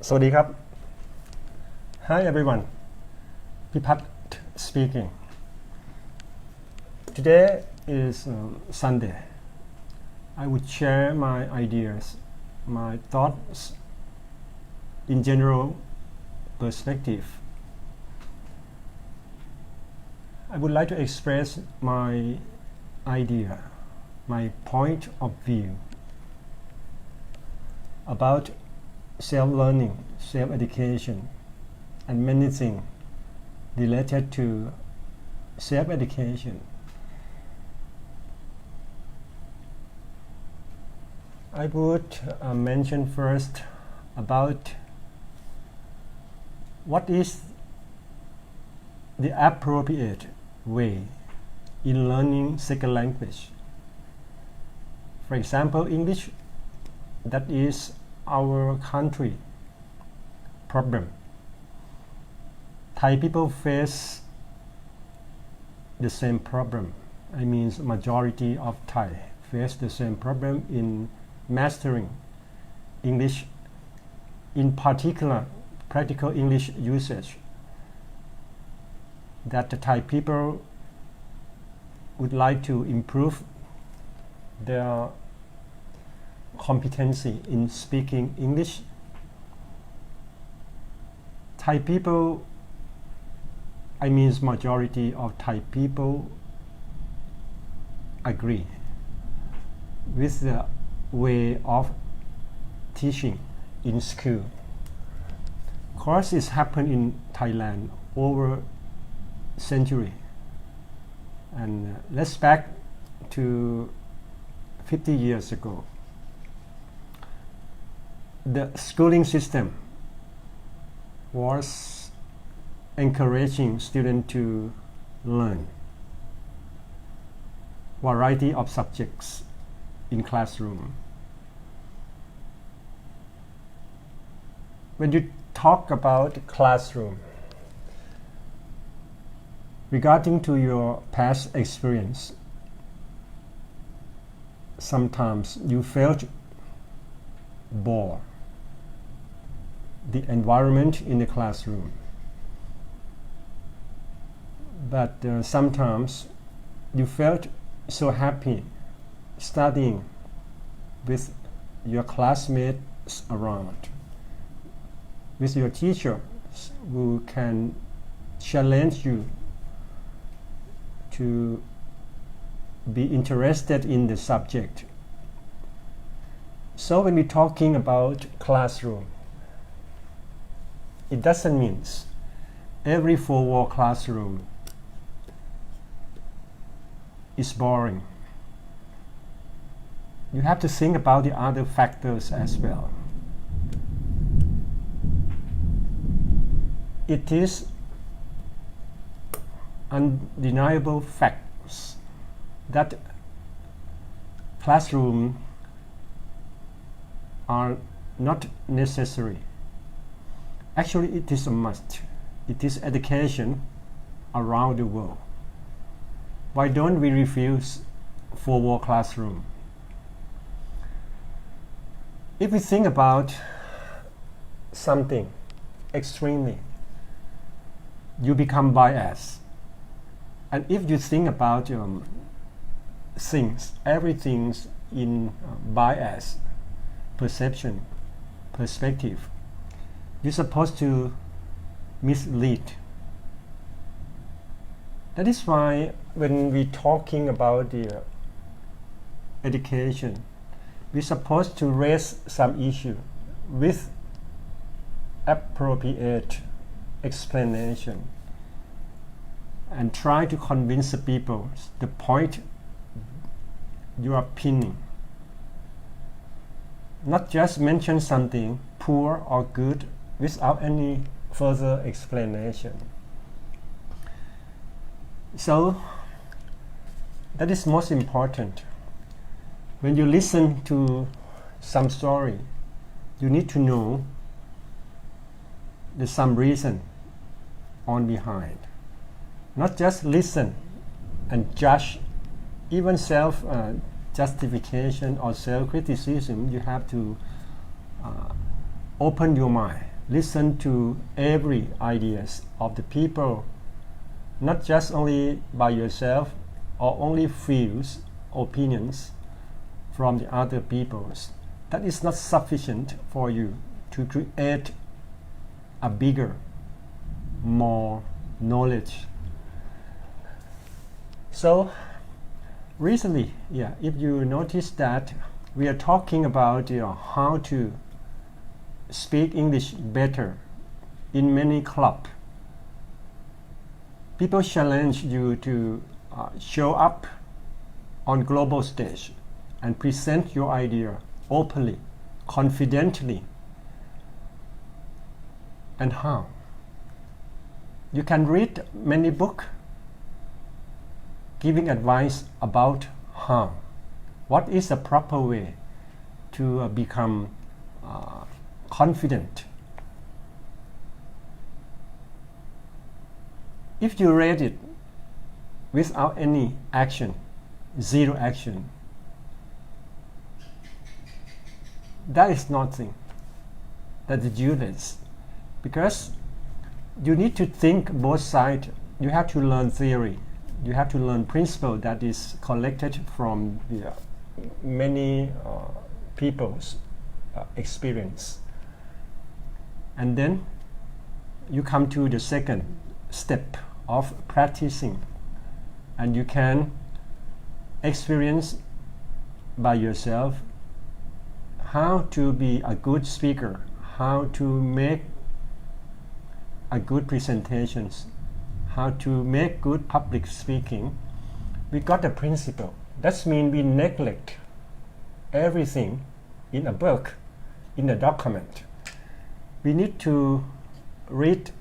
สวัสดีครับ Hi everyone, Pipat speaking. Today is Sunday. I would share my ideas, my thoughts in general perspective. I would like to express my idea, my point of view about self-learning, self-education, and many things related to self-education. I would mention first about what is the appropriate way in learning second language. For example, English, that is our country problem. Thai people face the same problem. I mean, majority of Thai face the same problem in mastering English, in particular practical English usage, that the Thai people would like to improve their competency in speaking English. Thai people, I mean majority of Thai people agree with the way of teaching in school. Courses happen in Thailand over century, and let's back to 50 years ago. The schooling system was encouraging students to learn variety of subjects in classroom. When you talk about classroom, regarding to your past experience, sometimes you felt bored the environment in the classroom, but sometimes you felt so happy studying with your classmates around, with your teachers who can challenge you to be interested in the subject. So when we're talking about classroom, it doesn't mean every four-wall classroom is boring. You have to think about the other factors as well. It is undeniable facts that classrooms are not necessary. Actually, it is a must. It is education around the world. Why don't we refuse four-wall classroom? If we think about something extremely, you become biased. And if you think about things, everything in bias, perception, perspective, you're supposed to mislead. That is why when we're talking about the education, we're supposed to raise some issue with appropriate explanation and try to convince the people the point you are pinning. Not just mention something poor or good without any further explanation. So that is most important. When you listen to some story, you need to know there's some reason on behind. Not just listen and judge, even self justification or self-criticism. You have to open your mind listen to every ideas of the people, not just only by yourself or only fews opinions from the other peoples. That is not sufficient for you to create a bigger, more knowledge. So recently, if you notice that we are talking about how to speak English better in many clubs. People challenge you to show up on global stage and present your idea openly, confidently. And how? You can read many books giving advice about how. What is the proper way to become confident? If you read it without any action, zero action, that is nothing. That is useless. Because you need to think both sides. You have to learn theory. You have to learn principle that is collected from the many people's experience. And then you come to the second step of practicing, and you can experience by yourself how to be a good speaker, how to make a good presentations, how to make good public speaking. We got the principle. That means we neglect everything in a book, in a document. We need to read,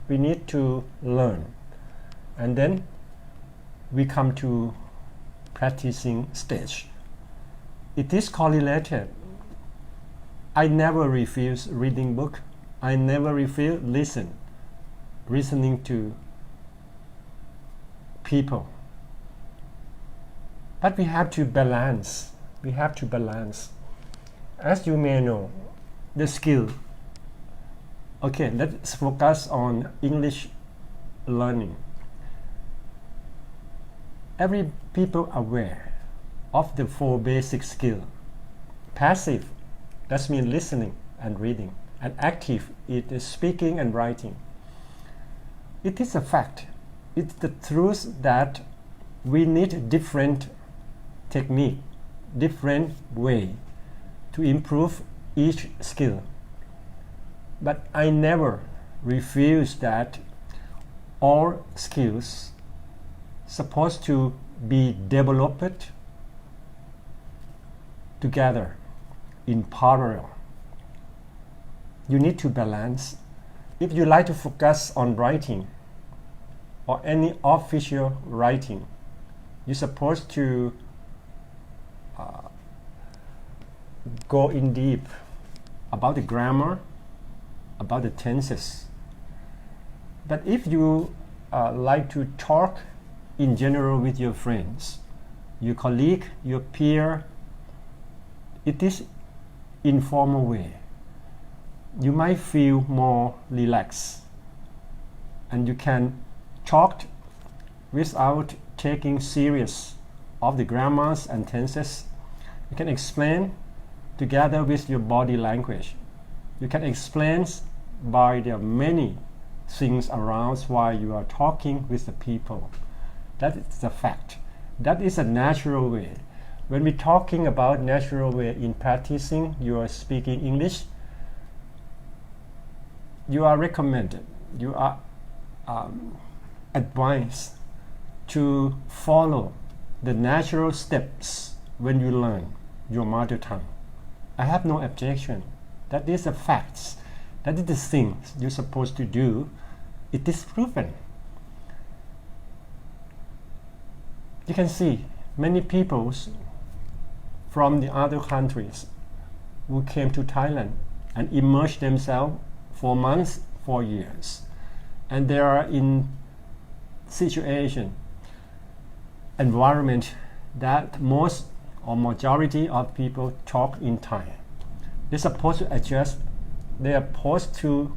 we need to learn, and then we come to practicing stage. It is correlated. I never refuse reading book. I never refuse listening to people. But we have to balance. We have to balance. As you may know, the skill. Okay, let's focus on English learning. Every people aware of the 4 basic skills. Passive, that means listening and reading. And active, it is speaking and writing. It is a fact. It's the truth that we need different technique, different way to improve each skill. But I never refuse that all skills supposed to be developed together in parallel. You need to balance. If you like to focus on writing or any official writing, you're supposed to go in deep about the grammar, about the tenses. But if you like to talk in general with your friends, your colleague, your peer, it is informal way. You might feel more relaxed, and you can talk without taking serious of the grammars and tenses. You can explain together with your body language. You can explain by the many things around while you are talking with the people. That is the fact. That is a natural way. When we're talking about natural way in practicing your speaking English, you are recommended, you are advised to follow the natural steps when you learn your mother tongue. I have no objection. That is a fact. That is the things you're supposed to do. It is proven. You can see many peoples from the other countries who came to Thailand and immersed themselves for months, for years. And they are in situation, environment that most or majority of people talk in Thai. They're supposed to adjust they are supposed to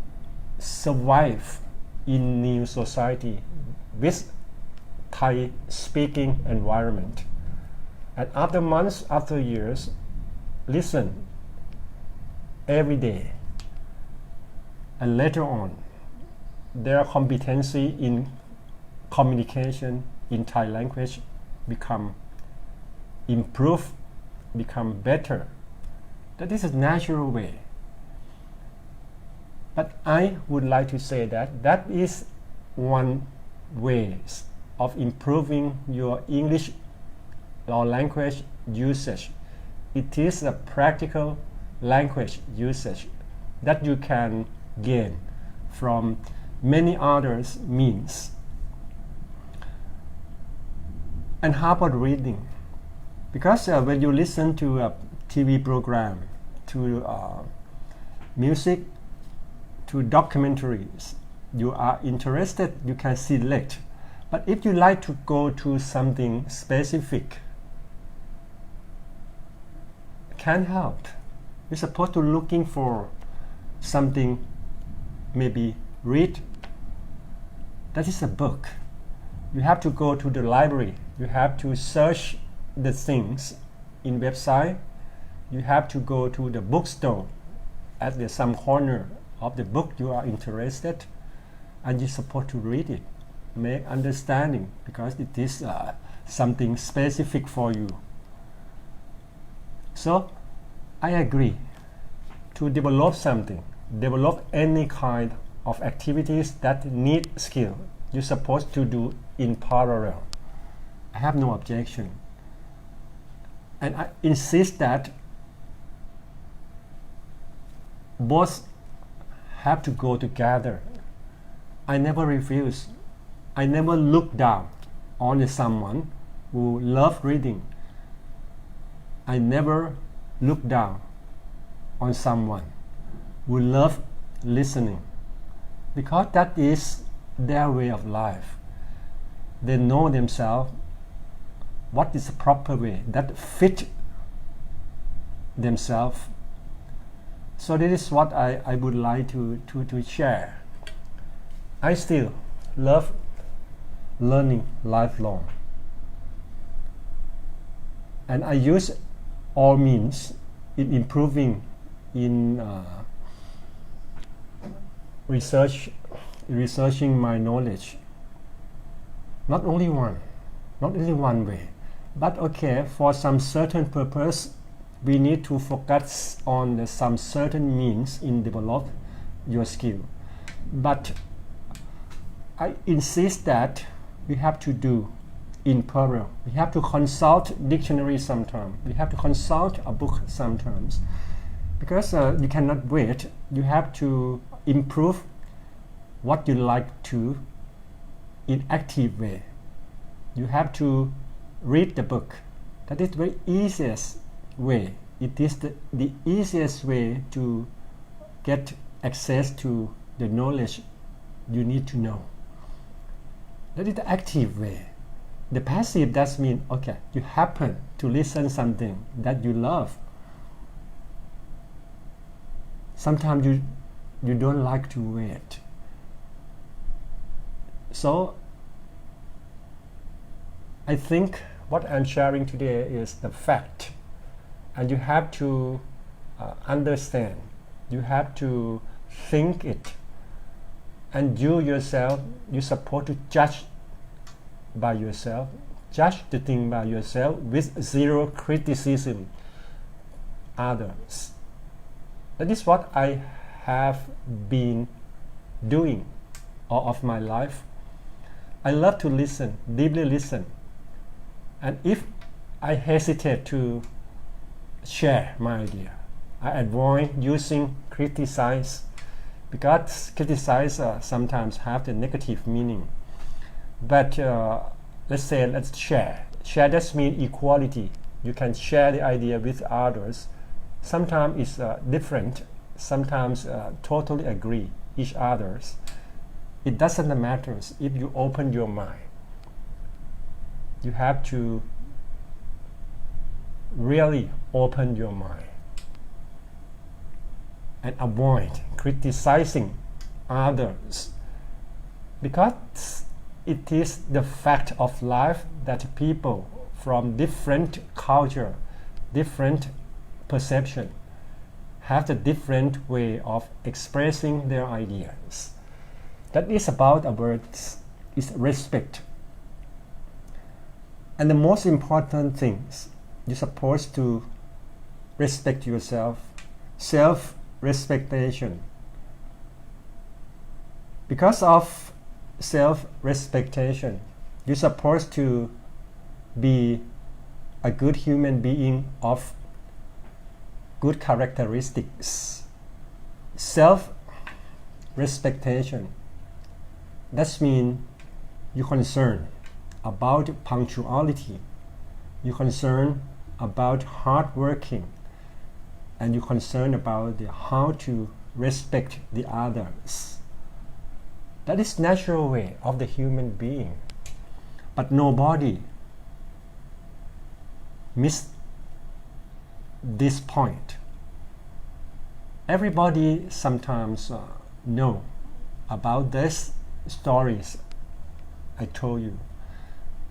survive in new society with Thai speaking environment. And after months, after years, listen every day. And later on, their competency in communication in Thai language become improve, become better. That is a natural way. But I would like to say that that is one way of improving your English or language usage. It is a practical language usage that you can gain from many other means. And how about reading? Because when you listen to a TV program, to music, to documentaries, you are interested, you can select. But if you like to go to something specific, can't help. You're supposed to looking for something, maybe read. That is a book. You have to go to the library. You have to search the things in website. You have to go to the bookstore at some corner of the book you are interested, and you're supposed to read it, make understanding, because it is something specific for you. So I agree, to develop something, develop any kind of activities that need skill, you're supposed to do in parallel. I have no objection. And I insist that both have to go together. I never refuse. I never look down on someone who loves reading. I never look down on someone who loves listening, because that is their way of life. They know themselves what is the proper way that fit themselves. So this is what I would like to share. I still love learning lifelong, and I use all means in improving in researching my knowledge. Not only one way, but okay, for some certain purpose we need to focus on some certain means in develop your skill. But I insist that we have to do in parallel. We have to consult dictionary sometimes. We have to consult a book sometimes, because you cannot wait. You have to improve what you like to in active way. You have to read the book. That is the very easiest way. It is the easiest way to get access to the knowledge you need to know. That is the active way. The passive does mean, okay, you happen to listen something that you love. Sometimes you don't like to wait. So I think what I'm sharing today is the fact, and you have to understand, you have to think it, and you yourself, you're supposed to judge by yourself, judge the thing by yourself with zero criticism others. That is what I have been doing all of my life. I love to listen, deeply listen. And if I hesitate to share my idea, I avoid using criticize, because criticize sometimes have the negative meaning. But let's share. Share does mean equality. You can share the idea with others. Sometimes it's different. Sometimes totally agree each others. It doesn't matter if you open your mind. You have to really open your mind. and avoid criticizing others, because it is the fact of life that people from different culture, different perception, have a different way of expressing their ideas. That is about our words is respect. And the most important things, you're supposed to respect yourself, self-respectation. Because of self-respectation, you're supposed to be a good human being of good characteristics. Self-respectation, that means you're concerned about punctuality, you're concerned about hard working, and you're concerned about how to respect the others. That is natural way of the human being. But nobody miss this point. Everybody sometimes know about these stories I told you,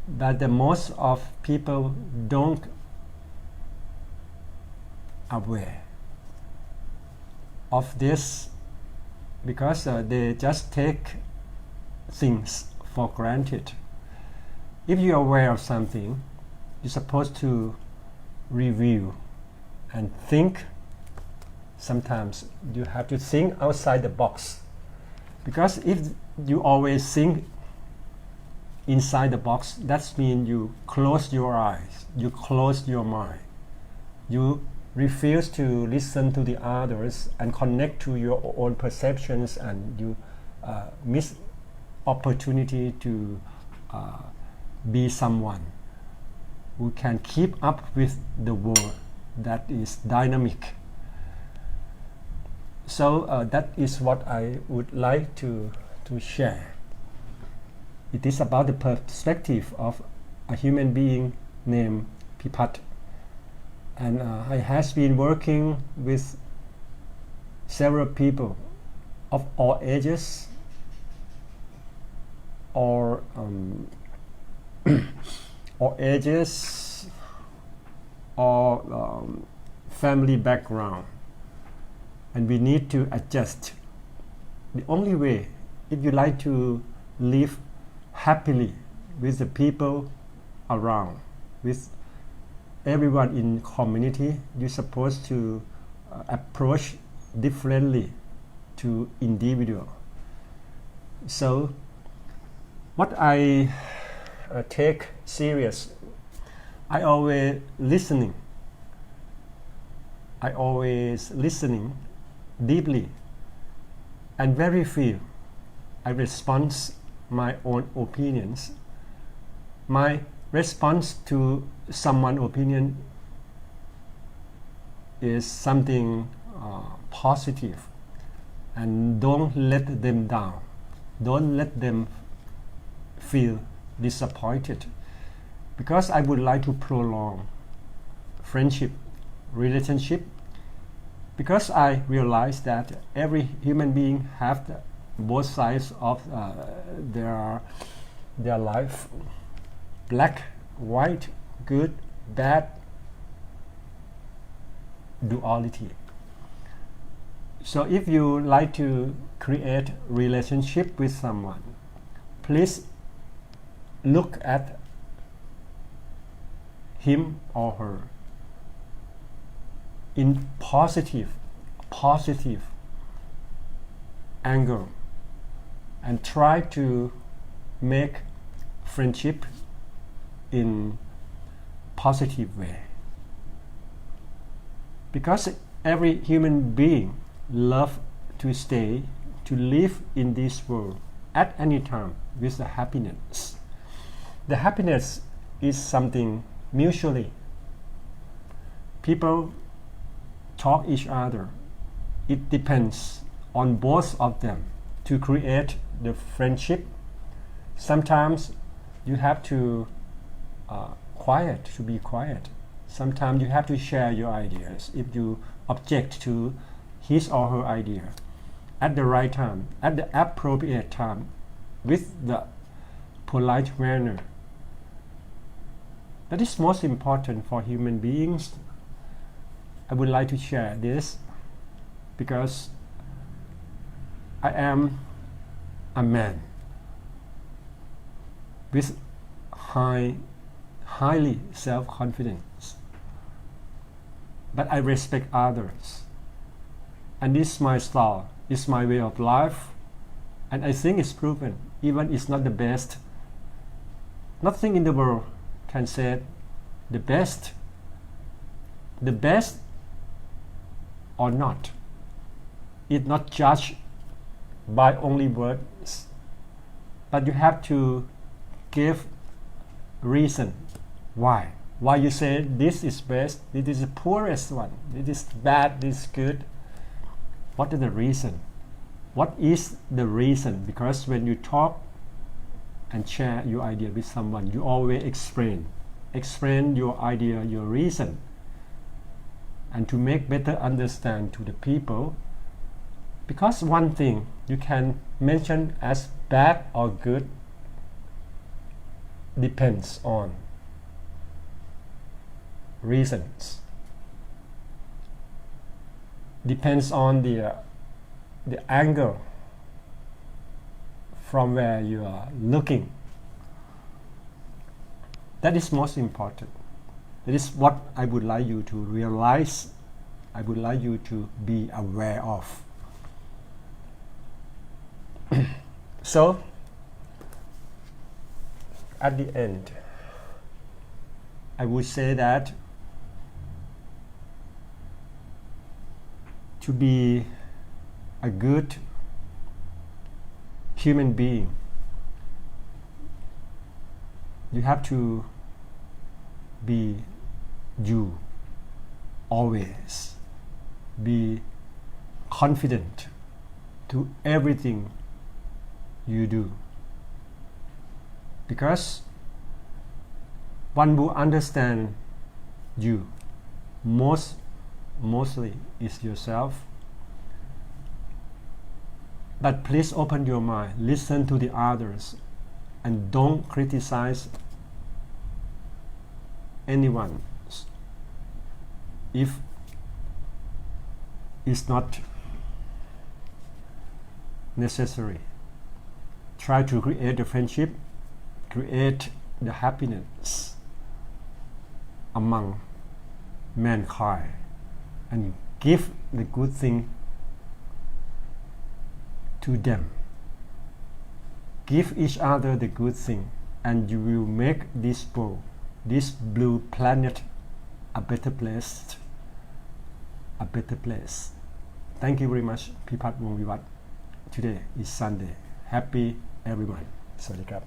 but the most of people don't aware of this, because they just take things for granted. If you are aware of something, you're supposed to review and think. Sometimes you have to think outside the box, because if you always think inside the box, that means you close your eyes, you close your mind, you refuse to listen to the others and connect to your own perceptions, and you miss opportunity to be someone who can keep up with the world that is dynamic. So that is what I would like to share. It is about the perspective of a human being named Pipat. And I has been working with several people of all ages or family background, and we need to adjust. The only way, if you like to live happily with the people around, with everyone in community, you're supposed to approach differently to individual. So what I take serious, I always listening deeply and very few I respond my own opinions. My response to someone's opinion is something positive, and don't let them down, don't let them feel disappointed, because I would like to prolong friendship, relationship, because I realize that every human being have both sides of their life, black, white, good, bad, duality. So if you like to create relationship with someone, please look at him or her in positive angle, and try to make friendship in positive way, because every human being love to live in this world at any time with the happiness. The happiness is something mutually. People talk each other. It depends on both of them to create the friendship. Sometimes you have to be quiet. Sometimes you have to share your ideas. If you object to his or her idea at the right time, at the appropriate time, with the polite manner. That is most important for human beings. I would like to share this because I am a man with highly self-confidence, but I respect others, and this is my style, it's my way of life, and I think it's proven. Even it's not the best, nothing in the world can say the best or not. It's not judged by only words, but you have to give reason why you say this is best, this is the poorest one, this is bad, this is good. What is the reason? What is the reason? Because when you talk and share your idea with someone, you always explain your idea, your reason, and to make better understand to the people. Because one thing you can mention as bad or good depends on reasons, depends on the angle from where you are looking. That is most important. That is what I would like you to realize, I would like you to be aware of. So at the end, I would say that to be a good human being, you have to be you always. Be confident to everything you do, because one who understands you mostly is yourself. But please open your mind, listen to the others, and don't criticize anyone if it's not necessary. Try to create the friendship, create the happiness among mankind, and give the good thing to them. Give each other the good thing, and you will make this world, this blue planet, a better place. A better place. Thank you very much, Pipat Wongvivat. Today is Sunday. Happy everyone. สวัสดีครับ